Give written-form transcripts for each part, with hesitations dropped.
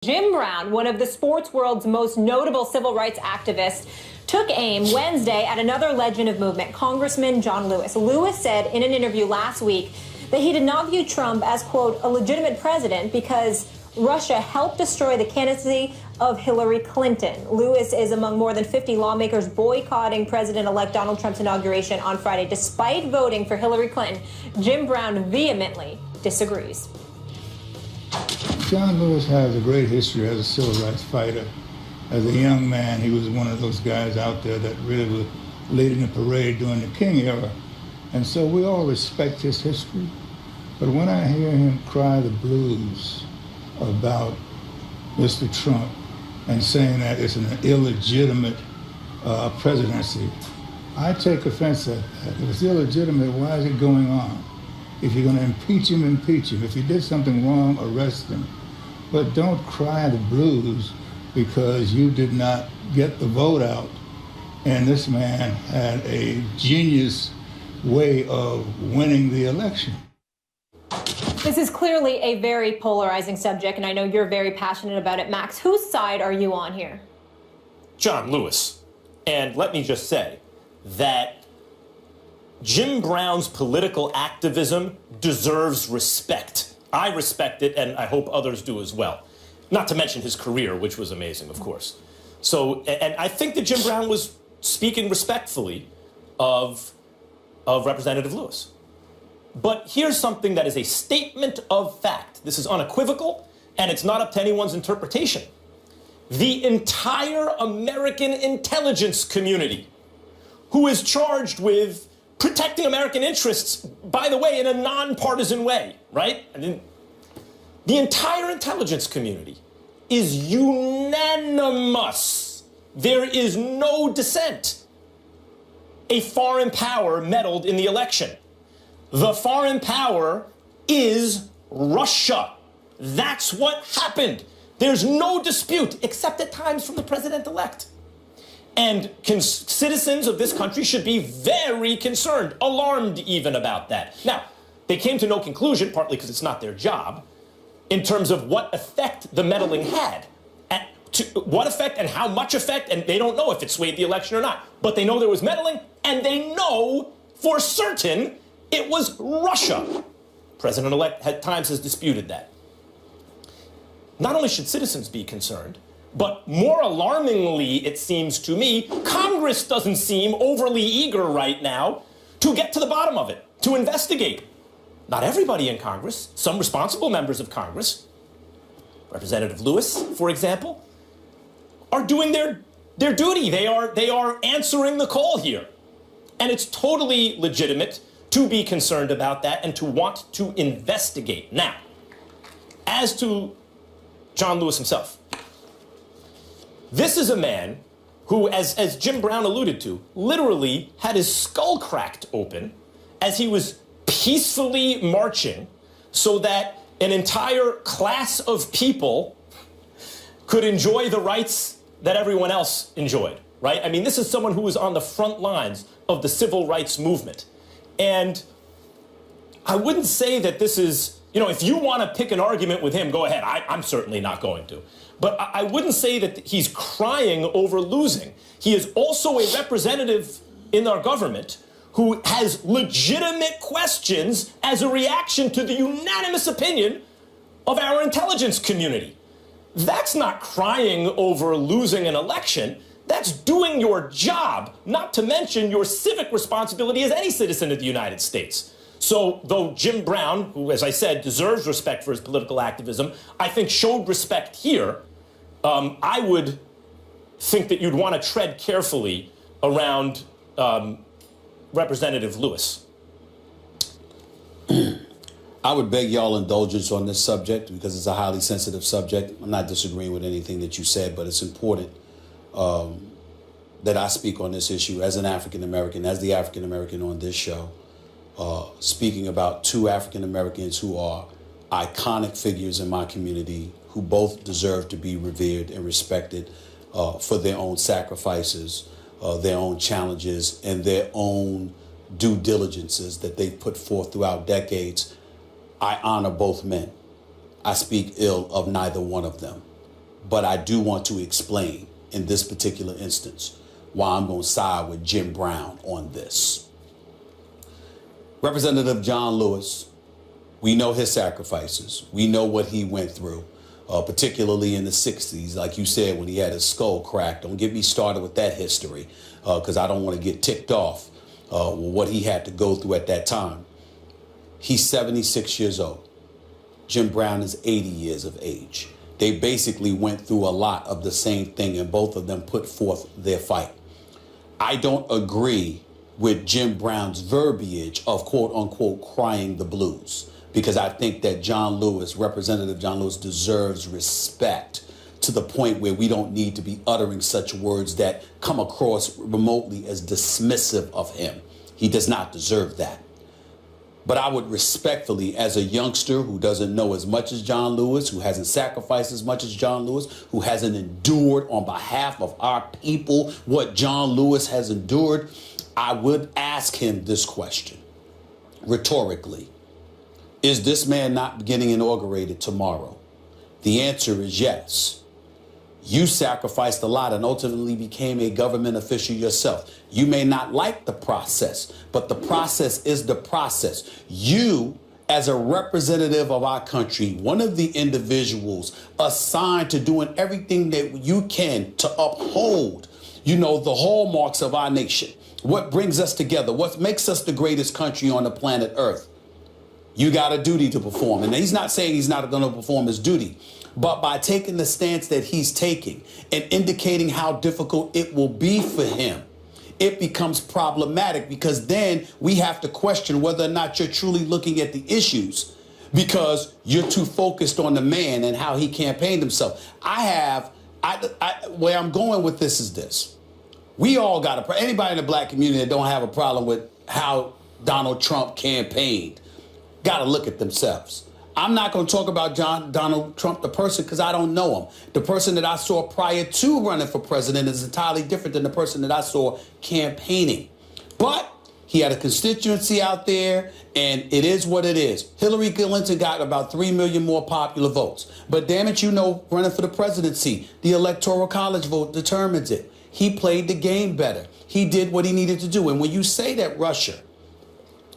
Jim Brown, one of the sports world's most notable civil rights activists, took aim Wednesday at another legend of movement, Congressman John Lewis. Lewis said in an interview last week that he did not view Trump as, quote, a legitimate president because Russia helped destroy the candidacy of Hillary Clinton. Lewis is among more than 50 lawmakers boycotting President-elect Donald Trump's inauguration on Friday. Despite voting for Hillary Clinton, Jim Brown vehemently disagrees. John Lewis has a great history as a civil rights fighter. As a young man, he was one of those guys out there that really was leading the parade during the King era. And so we all respect his history. But when I hear him cry the blues about Mr. Trump and saying that it's an illegitimate presidency, I take offense at that. If it's illegitimate, why is it going on? If you're going to impeach him, impeach him. If he did something wrong, arrest him. But don't cry the blues because you did not get the vote out. And this man had a genius way of winning the election. This is clearly a very polarizing subject, and I know you're very passionate about it. Max, whose side are you on here? John Lewis. And let me just say that Jim Brown's political activism deserves respect. I respect it, and I hope others do as well. Not to mention his career, which was amazing, of course. So, and I think that Jim Brown was speaking respectfully of Representative Lewis. But here's something that is a statement of fact. This is unequivocal, and it's not up to anyone's interpretation. The entire American intelligence community, who is charged with protecting American interests, by the way, in a nonpartisan way, right? I mean, the entire intelligence community is unanimous. There is no dissent. A foreign power meddled in the election. The foreign power is Russia. That's what happened. There's no dispute, except at times from the president-elect. And citizens of this country should be very concerned, alarmed even about that. Now, they came to no conclusion, partly because it's not their job, in terms of what effect the meddling had. What effect and how much effect, and they don't know if it swayed the election or not. But they know there was meddling, and they know for certain it was Russia. President-elect at times has disputed that. Not only should citizens be concerned, but more alarmingly, it seems to me, Congress doesn't seem overly eager right now to get to the bottom of it, to investigate. Not everybody in Congress, some responsible members of Congress, Representative Lewis, for example, are doing their duty. They are answering the call here. And it's totally legitimate to be concerned about that and to want to investigate. Now, as to John Lewis himself, this is a man who, as Jim Brown alluded to, literally had his skull cracked open as he was peacefully marching so that an entire class of people could enjoy the rights that everyone else enjoyed, right? I mean, this is someone who was on the front lines of the civil rights movement. And I wouldn't say that this is, if you want to pick an argument with him, go ahead. I'm certainly not going to. But I wouldn't say that he's crying over losing. He is also a representative in our government who has legitimate questions as a reaction to the unanimous opinion of our intelligence community. That's not crying over losing an election. That's doing your job, not to mention your civic responsibility as any citizen of the United States. So though Jim Brown, who, as I said, deserves respect for his political activism, I think showed respect here, I would think that you'd want to tread carefully around Representative Lewis. I would beg y'all indulgence on this subject because it's a highly sensitive subject. I'm not disagreeing with anything that you said, but it's important that I speak on this issue as an African-American, as the African-American on this show, speaking about two African-Americans who are iconic figures in my community who both deserve to be revered and respected for their own sacrifices, their own challenges, and their own due diligences that they've put forth throughout decades. I honor both men. I speak ill of neither one of them. but I do want to explain in this particular instance why I'm going to side with Jim Brown on this. Representative John Lewis, we know his sacrifices. We know what he went through, particularly in the 60s, like you said, when he had his skull cracked. Don't get me started with that history, because I don't want to get ticked off with what he had to go through at that time. He's 76 years old. Jim Brown is 80 years of age. They basically went through a lot of the same thing, and both of them put forth their fight. I don't agree with Jim Brown's verbiage of quote unquote crying the blues, because I think that John Lewis, Representative John Lewis, deserves respect to the point where we don't need to be uttering such words that come across remotely as dismissive of him. He does not deserve that. But I would respectfully, as a youngster who doesn't know as much as John Lewis, who hasn't sacrificed as much as John Lewis, who hasn't endured on behalf of our people what John Lewis has endured, I would ask him this question, rhetorically. Is this man not getting inaugurated tomorrow? The answer is yes. You sacrificed a lot and ultimately became a government official yourself. You may not like the process, but the process is the process. You, as a representative of our country, one of the individuals assigned to doing everything that you can to uphold, the hallmarks of our nation, what brings us together, what makes us the greatest country on the planet Earth. You got a duty to perform. And he's not saying he's not going to perform his duty. But by taking the stance that he's taking and indicating how difficult it will be for him, it becomes problematic, because then we have to question whether or not you're truly looking at the issues, because you're too focused on the man and how he campaigned himself. Where I'm going with this is this. We all got anybody in the black community that don't have a problem with how Donald Trump campaigned got to look at themselves. I'm not going to talk about Donald Trump, the person, because I don't know him. The person that I saw prior to running for president is entirely different than the person that I saw campaigning. But he had a constituency out there, and it is what it is. Hillary Clinton got about 3 million more popular votes. But damn it, running for the presidency, the Electoral College vote determines it. He played the game better. He did what he needed to do. And when you say that Russia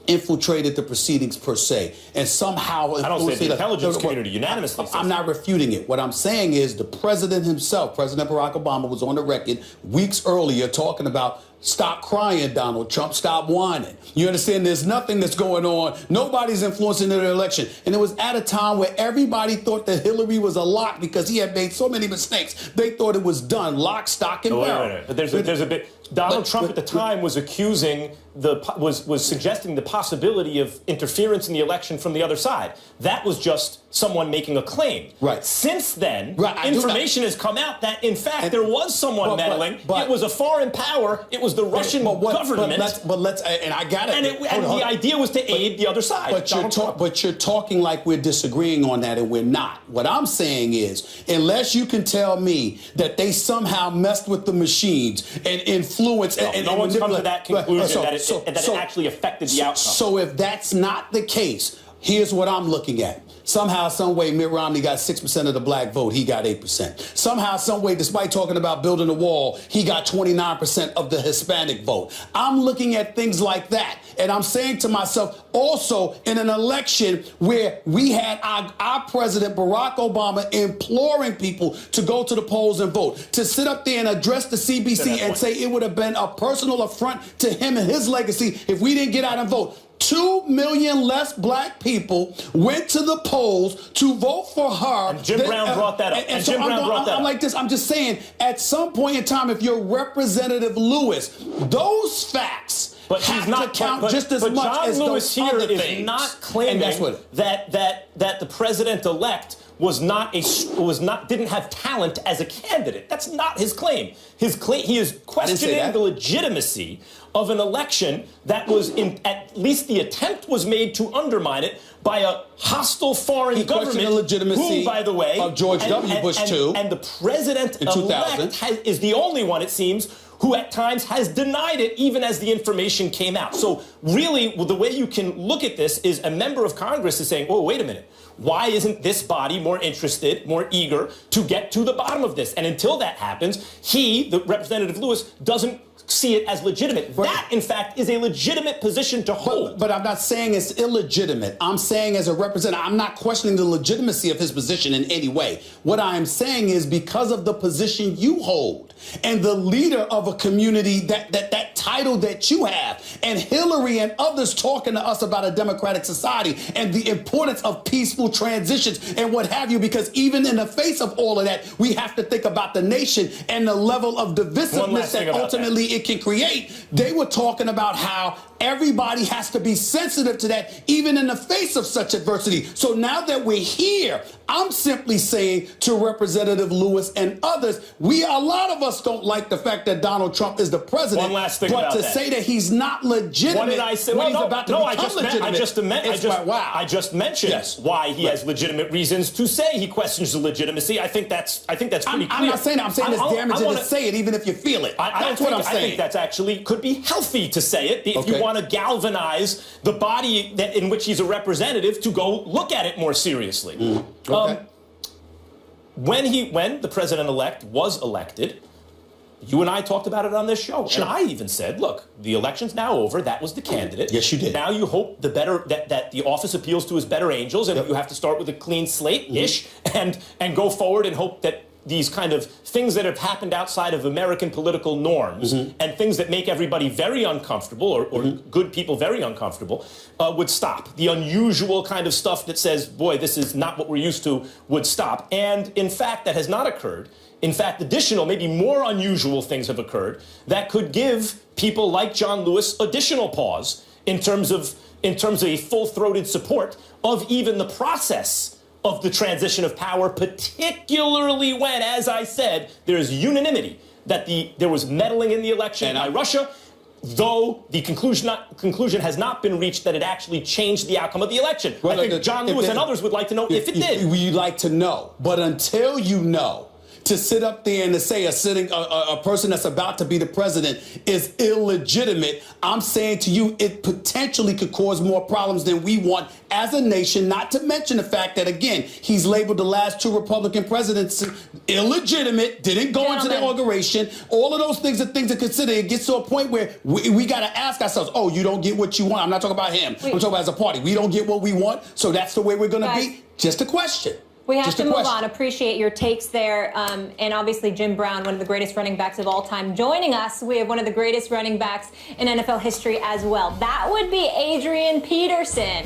infiltrated the proceedings per se, and somehow I don't say the intelligence community unanimously says I'm not refuting it. What I'm saying is the president himself, President Barack Obama, was on the record weeks earlier talking about stop crying, Donald Trump, stop whining. You understand? There's nothing that's going on. Nobody's influencing the election. And it was at a time where everybody thought that Hillary was a lock because he had made so many mistakes. They thought it was done, lock, stock, and barrel. Wait. But there's a bit. Donald Trump at the time was accusing was suggesting the possibility of interference in the election from the other side. That was just someone making a claim. Right. Since then, information has come out that in fact there was someone meddling. It was a foreign power. It was the Russian government. And I got it. And the idea was to aid the other side. But you're talking like we're disagreeing on that, and we're not. What I'm saying is, unless you can tell me that they somehow messed with the machines and influenced, no one's come to that conclusion that it actually affected the outcome. So if that's not the case, here's what I'm looking at. Somehow, some way, Mitt Romney got 6% of the black vote. He got 8%. Somehow, some way, despite talking about building a wall, he got 29% of the Hispanic vote. I'm looking at things like that. And I'm saying to myself, also in an election where we had our president, Barack Obama, imploring people to go to the polls and vote, to sit up there and address the CBC and say it would have been a personal affront to him and his legacy if we didn't get out and vote. 2 million less black people went to the polls to vote for her. And Jim Brown brought that up. I'm like this. I'm just saying, at some point in time, if you're Representative Lewis, those facts have to count just as much as those other things. John Lewis here is not claiming that the president-elect didn't have talent as a candidate. That's not his claim. He is questioning the legitimacy of an election that was at least the attempt was made to undermine it by a hostile foreign government. The legitimacy who, by the way, of George W. Bush too. And the president-elect is the only one, it seems, who at times has denied it even as the information came out. So really, the way you can look at this is a member of Congress is saying, oh, wait a minute. Why isn't this body more interested, more eager to get to the bottom of this? And until that happens, the Representative Lewis, doesn't see it as legitimate. That, in fact, is a legitimate position to hold. But I'm not saying it's illegitimate. I'm saying as a representative, I'm not questioning the legitimacy of his position in any way. What I am saying is because of the position you hold and the leader of a community, that title that you have, and Hillary and others talking to us about a democratic society and the importance of peaceful transitions and what have you, because even in the face of all of that, we have to think about the nation and the level of divisiveness that ultimately it can create. They were talking about how everybody has to be sensitive to that, even in the face of such adversity. So now that we're here, I'm simply saying to Representative Lewis and others, a lot of us don't like the fact that Donald Trump is the president. One last thing but about to that. say that he's not legitimate What did I say? when he's about to become legitimate. I just mentioned why he has legitimate reasons to say he questions the legitimacy. I think that's pretty clear. I'm not saying that. I'm saying it's damaging to say it, even if you feel it. That's what I'm saying. I think that's actually could be healthy to say it if you want to galvanize the body in which he's a representative to go look at it more seriously. When the president-elect was elected, you and I talked about it on this show. Sure. And I even said, look, the election's now over. That was the candidate. Yes, you did. Now you hope that the office appeals to his better angels, and you have to start with a clean slate-ish and go forward and hope that these kind of things that have happened outside of American political norms and things that make everybody very uncomfortable or good people very uncomfortable would stop. The unusual kind of stuff that says, boy, this is not what we're used to would stop. And in fact, that has not occurred. In fact, additional, maybe more unusual things have occurred that could give people like John Lewis additional pause in terms of a full-throated support of even the process of the transition of power, particularly when, as I said, there is unanimity that there was meddling in the election by Russia, though the conclusion has not been reached that it actually changed the outcome of the election. Well, I think John Lewis and others would like to know if it did. We'd like to know, but until you know, to sit up there and to say a person that's about to be the president is illegitimate, I'm saying to you, it potentially could cause more problems than we want as a nation, not to mention the fact that, again, he's labeled the last two Republican presidents illegitimate, didn't go into the inauguration. All of those things are things to consider. It gets to a point where we got to ask ourselves, oh, you don't get what you want. I'm not talking about him. I'm talking about as a party. We don't get what we want, so that's the way we're going to be. Just a question. We have to move on. Appreciate your takes there. And obviously, Jim Brown, one of the greatest running backs of all time, joining us. We have one of the greatest running backs in NFL history as well. That would be Adrian Peterson.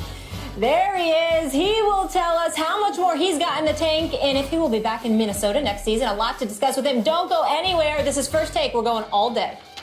There he is. He will tell us how much more he's got in the tank and if he will be back in Minnesota next season. A lot to discuss with him. Don't go anywhere. This is First Take. We're going all day.